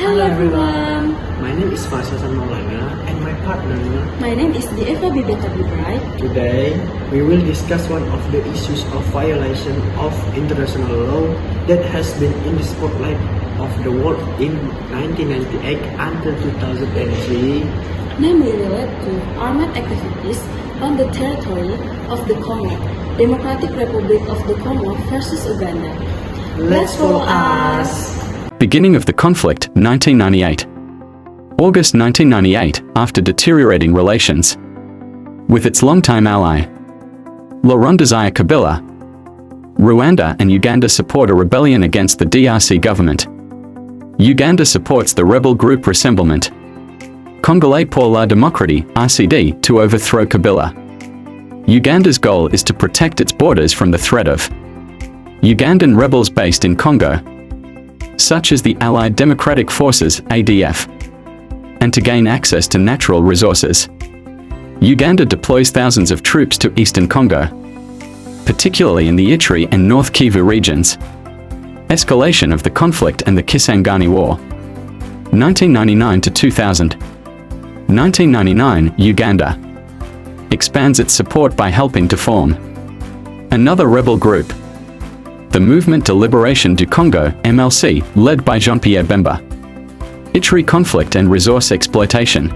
Hello everyone. My name is Faris and Maulana, and my partner. My name is Eva Bebetha Bebright. Today, we will discuss one of the issues of violation of international law that has been in the spotlight of the world in 1998 until 2003. Namely related to armed activities on the territory of the Congo, Democratic Republic of the Congo versus Uganda. Let's follow us. Beginning of the conflict, 1998. August 1998, after deteriorating relations with its longtime ally, Laurent Desire Kabila, Rwanda and Uganda support a rebellion against the DRC government. Uganda supports the rebel group Rassemblement Congolais pour la Démocratie, RCD, to overthrow Kabila. Uganda's goal is to protect its borders from the threat of Ugandan rebels based in Congo, such as the Allied Democratic Forces, ADF, and to gain access to natural resources. Uganda deploys thousands of troops to eastern Congo, particularly in the Ituri and North Kivu regions. Escalation of the conflict and the Kisangani War. 1999 to 2000. 1999, Uganda expands its support by helping to form another rebel group, the Movement de Liberation du Congo, MLC, led by Jean-Pierre Bemba. Ituri conflict and resource exploitation.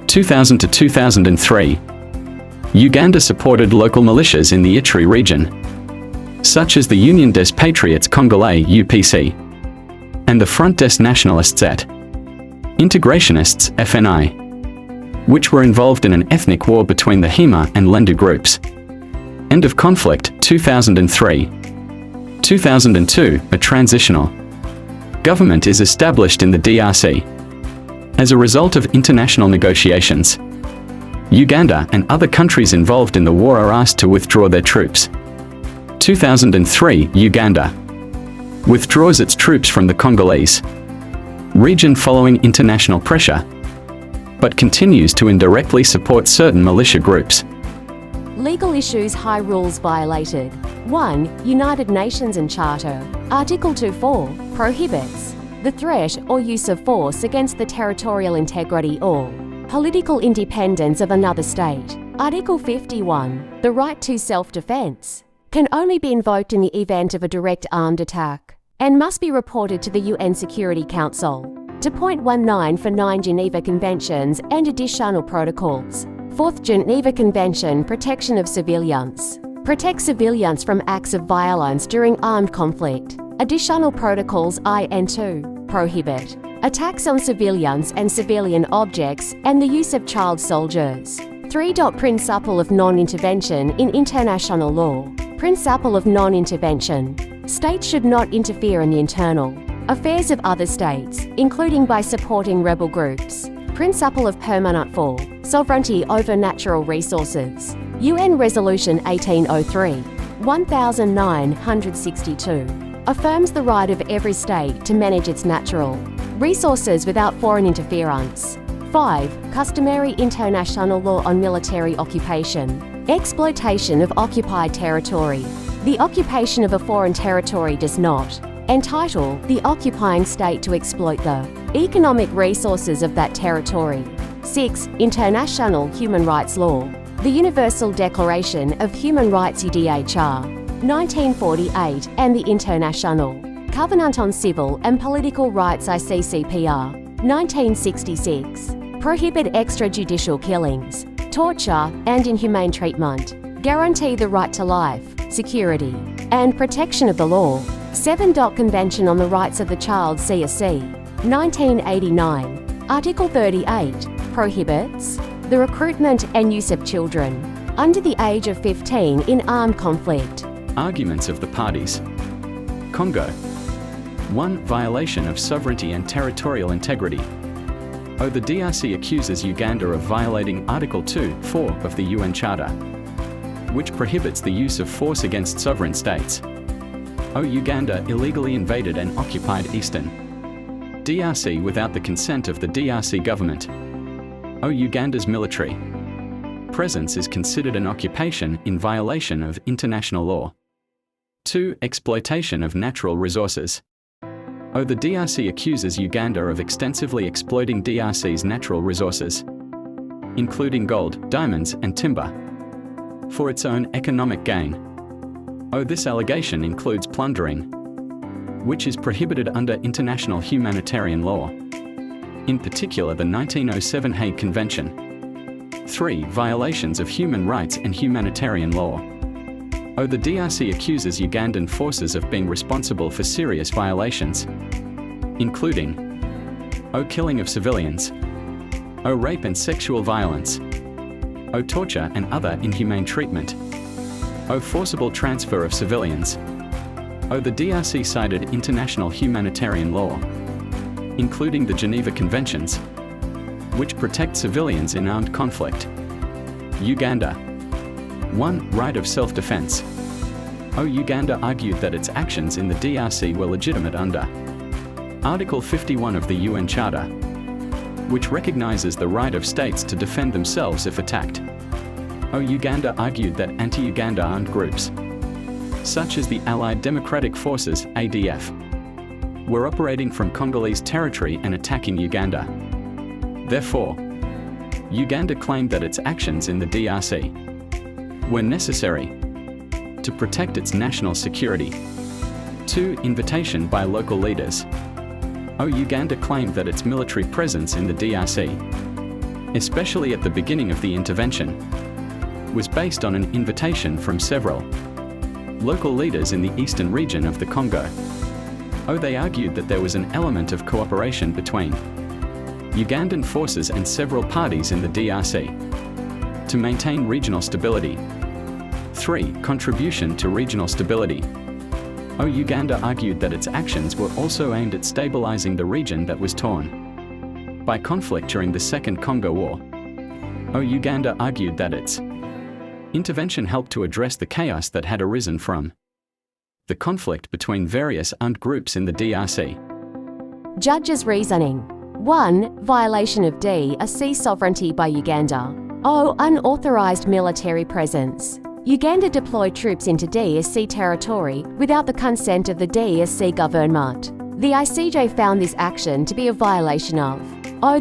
2000 to 2003. Uganda supported local militias in the Ituri region, such as the Union des Patriotes Congolais (UPC) and the Front des Nationalistes et Integrationists (FNI), which were involved in an ethnic war between the Hima and Lendu groups. End of conflict, 2003. 2002, a transitional government is established in the DRC. As a result of international negotiations, Uganda and other countries involved in the war are asked to withdraw their troops. 2003, Uganda withdraws its troops from the Congolese region following international pressure, but continues to indirectly support certain militia groups. Legal issues. High rules violated. 1. United Nations and Charter. Article 2.4 prohibits the threat or use of force against the territorial integrity or political independence of another state. Article 51. The right to self-defense can only be invoked in the event of a direct armed attack and must be reported to the UN Security Council. To .19 for 9 Geneva Conventions and additional protocols. 4th Geneva Convention, protection of civilians. Protects civilians from acts of violence during armed conflict. Additional protocols I and II prohibit attacks on civilians and civilian objects and the use of child soldiers. 3. Principle of non-intervention in international law. Principle of non-intervention. States should not interfere in the internal affairs of other states, including by supporting rebel groups. Principle of permanent for sovereignty over natural resources. UN Resolution 1803, 1962, affirms the right of every state to manage its natural resources without foreign interference. 5. Customary international law on military occupation. Exploitation of occupied territory. The occupation of a foreign territory does not entitle the occupying state to exploit the economic resources of that territory. 6. International human rights law. The Universal Declaration of Human Rights UDHR, 1948, and the International Covenant on Civil and Political Rights ICCPR, 1966, prohibit extrajudicial killings, torture, and inhumane treatment, guarantee the right to life, security, and protection of the law. 7. Convention on the Rights of the Child CSC, 1989, Article 38, prohibits the recruitment and use of children under the age of 15 in armed conflict. Arguments of the parties. Congo. 1. Violation of sovereignty and territorial integrity. The DRC accuses Uganda of violating Article 2.4 of the UN Charter, which prohibits the use of force against sovereign states. Uganda illegally invaded and occupied eastern DRC without the consent of the DRC government. Uganda's military presence is considered an occupation in violation of international law. 2. Exploitation of natural resources. Oh, the DRC accuses Uganda of extensively exploiting DRC's natural resources, including gold, diamonds, and timber, for its own economic gain. Oh, this allegation includes plundering, which is prohibited under international humanitarian law, in particular the 1907 Hague Convention. 3. Violations of human rights and humanitarian law. Oh, the DRC accuses Ugandan forces of being responsible for serious violations, including killing of civilians, rape and sexual violence, torture and other inhumane treatment, forcible transfer of civilians. The DRC cited international humanitarian law, including the Geneva Conventions, which protect civilians in armed conflict. Uganda. 1. Right of self-defense. Uganda argued that its actions in the DRC were legitimate under Article 51 of the UN Charter, which recognizes the right of states to defend themselves if attacked. Uganda argued that anti-Uganda armed groups, such as the Allied Democratic Forces (ADF), were operating from Congolese territory and attacking Uganda. Therefore, Uganda claimed that its actions in the DRC were necessary to protect its national security. 2. Invitation by local leaders. Uganda claimed that its military presence in the DRC, especially at the beginning of the intervention, was based on an invitation from several local leaders in the eastern region of the Congo. They argued that there was an element of cooperation between Ugandan forces and several parties in the DRC to maintain regional stability. 3. Contribution to regional stability. Uganda argued that its actions were also aimed at stabilizing the region that was torn by conflict during the Second Congo War. Uganda argued that its intervention helped to address the chaos that had arisen from the conflict between various armed groups in the DRC. Judge's reasoning. 1. Violation of DRC sovereignty by Uganda. Unauthorized military presence. Uganda deployed troops into DRC territory without the consent of the DRC government. The ICJ found this action to be a violation of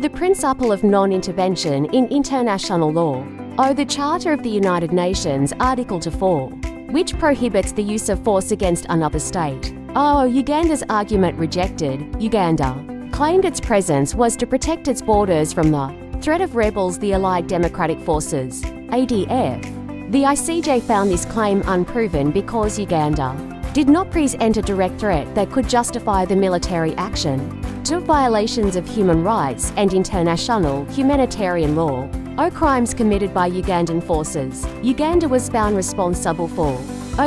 the principle of non-intervention in international law, the Charter of the United Nations, Article 4, which prohibits the use of force against another state. Uganda's argument rejected. Uganda claimed its presence was to protect its borders from the threat of rebels, the Allied Democratic Forces, ADF. The ICJ found this claim unproven because Uganda did not present a direct threat that could justify the military action. 2. Violations of human rights and international humanitarian law. Crimes committed by Ugandan forces. Uganda was found responsible for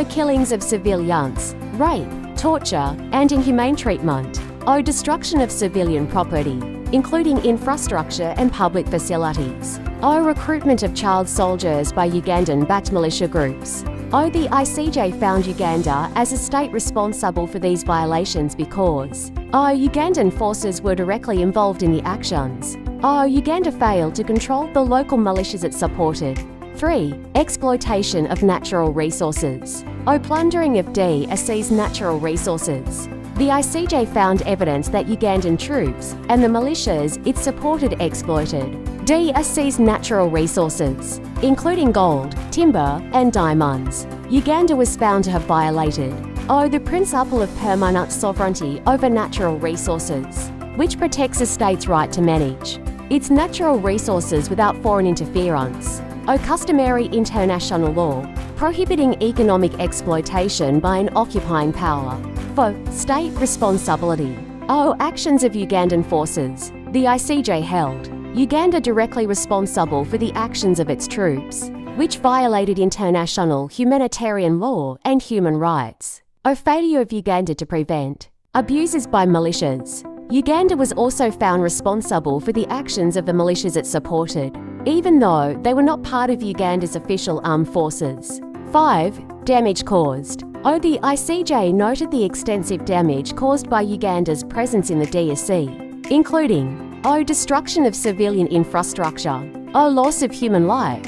killings of civilians, rape, torture, and inhumane treatment. Destruction of civilian property, including infrastructure and public facilities. Recruitment of child soldiers by Ugandan-backed militia groups. The ICJ found Uganda as a state responsible for these violations because Ugandan forces were directly involved in the actions. Uganda failed to control the local militias it supported. 3. Exploitation of natural resources. Plundering of DRC's natural resources. The ICJ found evidence that Ugandan troops and the militias it supported exploited DRC's natural resources, including gold, timber, and diamonds. Uganda was found to have violated the principle of permanent sovereignty over natural resources, which protects a state's right to manage its natural resources without foreign interference. Customary international law prohibiting economic exploitation by an occupying power. 4. State responsibility. Actions of Ugandan forces. The ICJ held Uganda directly responsible for the actions of its troops, which violated international humanitarian law and human rights. Failure of Uganda to prevent abuses by militias. Uganda was also found responsible for the actions of the militias it supported, even though they were not part of Uganda's official armed forces. 5. Damage caused. The ICJ noted the extensive damage caused by Uganda's presence in the DRC, including destruction of civilian infrastructure, loss of human life,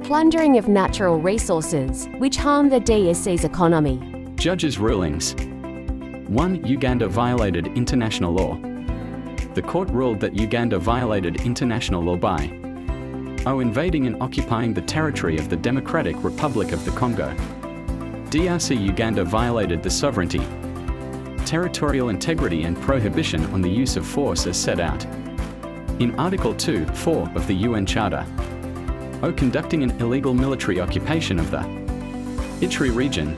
plundering of natural resources, which harm the DRC's economy. Judges' rulings. 1. Uganda violated international law. The court ruled that Uganda violated international law by invading and occupying the territory of the Democratic Republic of the Congo. DRC Uganda violated the sovereignty, territorial integrity and prohibition on the use of force as set out in Article 2(4) of the UN Charter. Conducting an illegal military occupation of the Ituri region.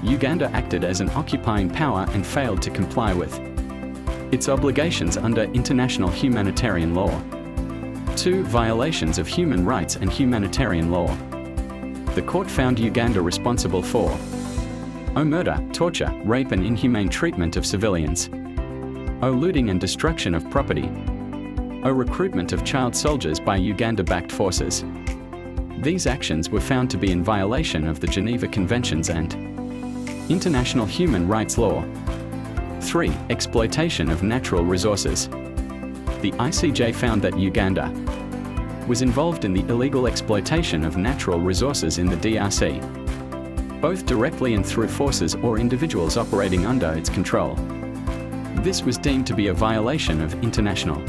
Uganda acted as an occupying power and failed to comply with its obligations under international humanitarian law. 2. Violations of human rights and humanitarian law. The court found Uganda responsible for murder, torture, rape and inhumane treatment of civilians, looting and destruction of property, recruitment of child soldiers by Uganda-backed forces. These actions were found to be in violation of the Geneva Conventions and international human rights law. 3. Exploitation of natural resources. The ICJ found that Uganda was involved in the illegal exploitation of natural resources in the DRC, both directly and through forces or individuals operating under its control. This was deemed to be a violation of international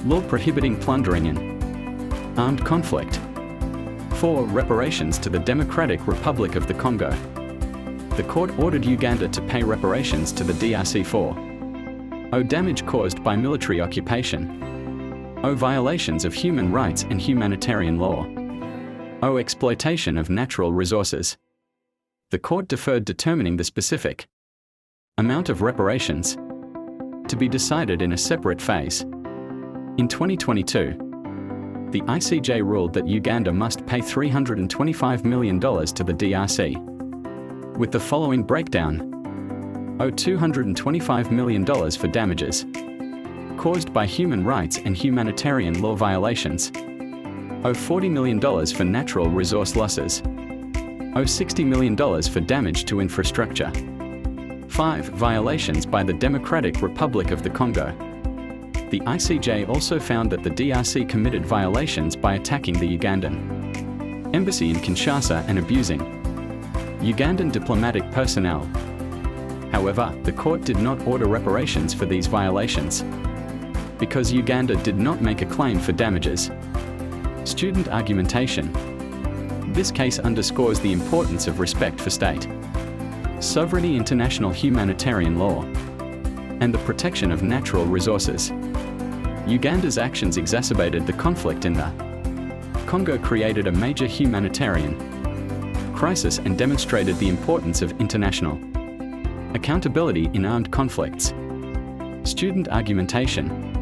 law prohibiting plundering in armed conflict. 4. Reparations to the Democratic Republic of the Congo. The court ordered Uganda to pay reparations to the DRC for damage caused by military occupation, violations of human rights and humanitarian law, exploitation of natural resources. The court deferred determining the specific amount of reparations to be decided in a separate phase. In 2022, the ICJ ruled that Uganda must pay $325 million to the DRC, with the following breakdown: $225 million for damages caused by human rights and humanitarian law violations, $40 million for natural resource losses, $60 million for damage to infrastructure. 5. Violations by the Democratic Republic of the Congo. The ICJ also found that the DRC committed violations by attacking the Ugandan embassy in Kinshasa and abusing Ugandan diplomatic personnel. However, the court did not order reparations for these violations because Uganda did not make a claim for damages. Student argumentation. This case underscores the importance of respect for state sovereignty, international humanitarian law, and the protection of natural resources. Uganda's actions exacerbated the conflict in the Congo, created a major humanitarian crisis and demonstrated the importance of international accountability in armed conflicts. Student argumentation.